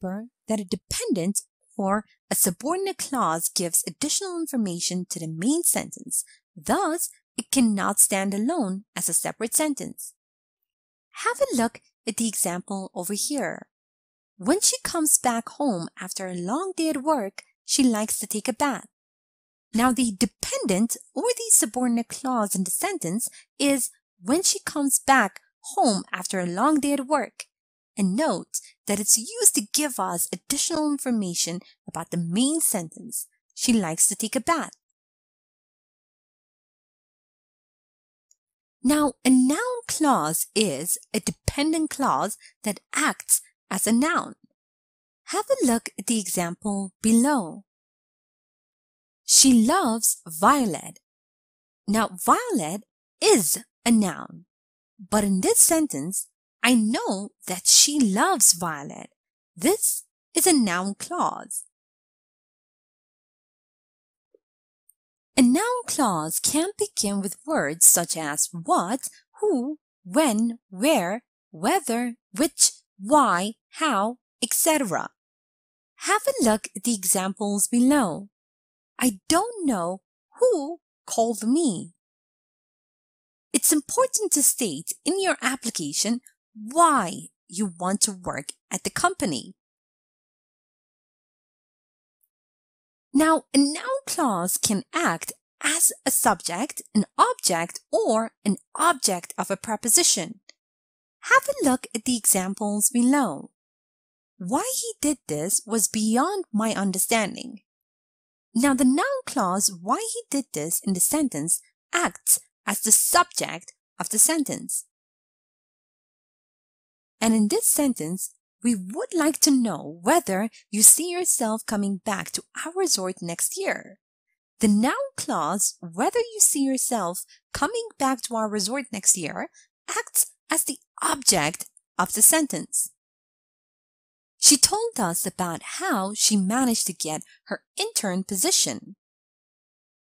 Remember that a dependent or a subordinate clause gives additional information to the main sentence. Thus, it cannot stand alone as a separate sentence. Have a look at the example over here. When she comes back home after a long day at work, she likes to take a bath. Now, the dependent or the subordinate clause in the sentence is when she comes back home after a long day at work. And note that it's used to give us additional information about the main sentence. She likes to take a bath. Now, a noun clause is a dependent clause that acts as a noun. Have a look at the example below. She loves Violet. Now, Violet is a noun, but in this sentence, I know that she loves Violet. This is a noun clause. A noun clause can begin with words such as what, who, when, where, whether, which, why, how, etc. Have a look at the examples below. I don't know who called me. It's important to state in your application why you want to work at the company. Now, a noun clause can act as a subject, an object, or an object of a preposition. Have a look at the examples below. Why he did this was beyond my understanding. Now, the noun clause why he did this in the sentence acts as the subject of the sentence. And in this sentence, we would like to know whether you see yourself coming back to our resort next year. The noun clause, whether you see yourself coming back to our resort next year, acts as the object of the sentence. She told us about how she managed to get her intern position.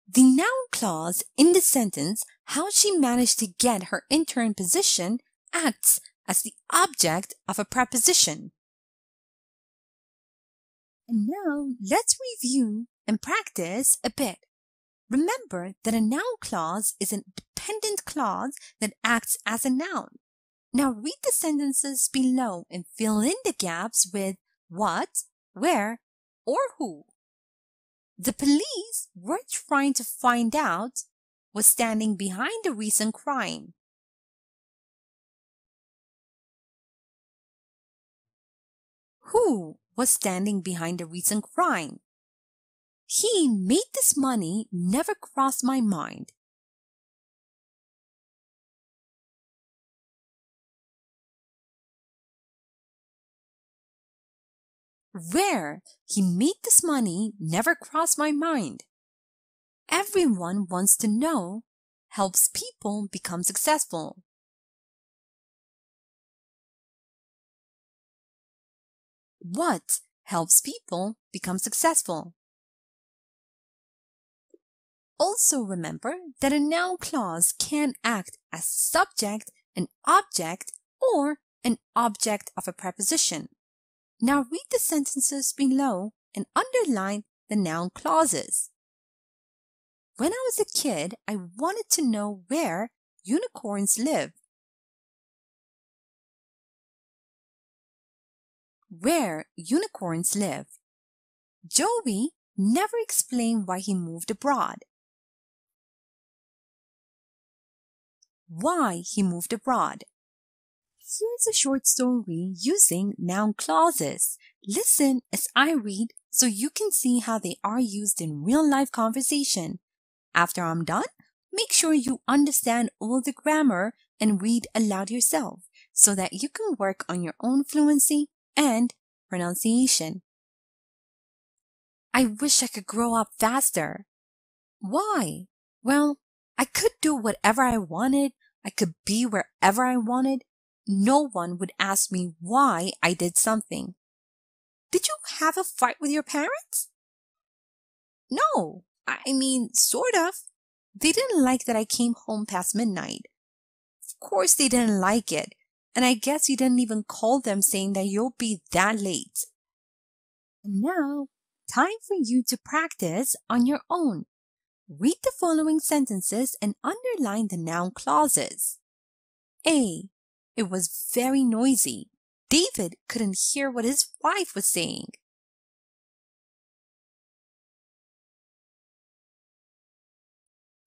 The noun clause in the sentence, how she managed to get her intern position, acts as the object of a preposition. And now let's review and practice a bit. Remember that a noun clause is a dependent clause that acts as a noun. Now read the sentences below and fill in the gaps with what, where, or who. The police were trying to find out was standing behind the recent crime. Who was standing behind the recent crime? He made this money never crossed my mind. Where he made this money never crossed my mind. Everyone wants to know helps people become successful. What helps people become successful? Also remember that a noun clause can act as subject, an object, or an object of a preposition. Now read the sentences below and underline the noun clauses. When I was a kid, I wanted to know where unicorns live. Where unicorns live. Joey never explained why he moved abroad. Why he moved abroad. Here's a short story using noun clauses. Listen as I read so you can see how they are used in real-life conversation. After I'm done, make sure you understand all the grammar and read aloud yourself so that you can work on your own fluency and pronunciation. I wish I could grow up faster. Why? Well, I could do whatever I wanted. I could be wherever I wanted. No one would ask me why I did something. Did you have a fight with your parents? No, I mean, sort of. They didn't like that I came home past midnight. Of course they didn't like it. And I guess you didn't even call them saying that you'll be that late. Now, time for you to practice on your own. Read the following sentences and underline the noun clauses. A. It was very noisy. David couldn't hear what his wife was saying.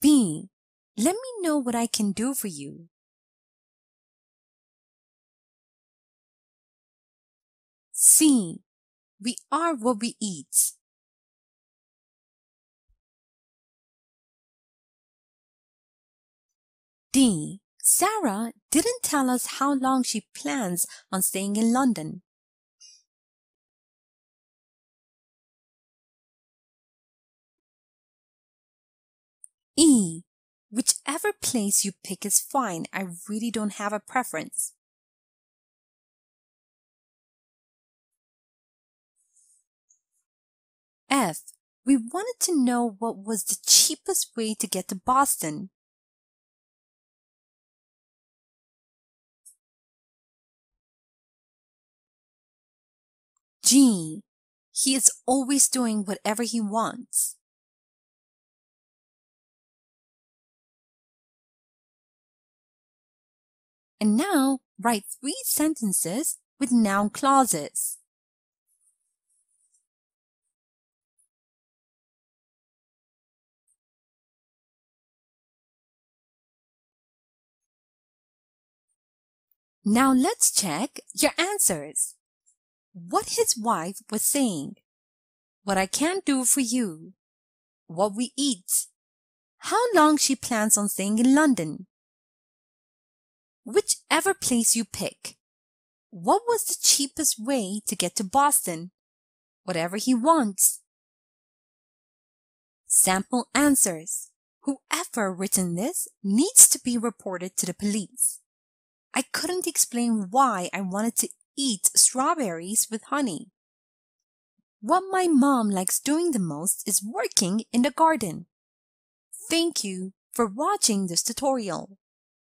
B. Let me know what I can do for you. C. We are what we eat. D. Sarah didn't tell us how long she plans on staying in London. E. Whichever place you pick is fine. I really don't have a preference. F. We wanted to know what was the cheapest way to get to Boston. G. He is always doing whatever he wants. And now, write 3 sentences with noun clauses. Now let's check your answers. What his wife was saying. What I can do for you. What we eat. How long she plans on staying in London. Whichever place you pick. What was the cheapest way to get to Boston? Whatever he wants. Sample answers. Whoever written this needs to be reported to the police. I couldn't explain why I wanted to eat strawberries with honey. What my mom likes doing the most is working in the garden. Thank you for watching this tutorial.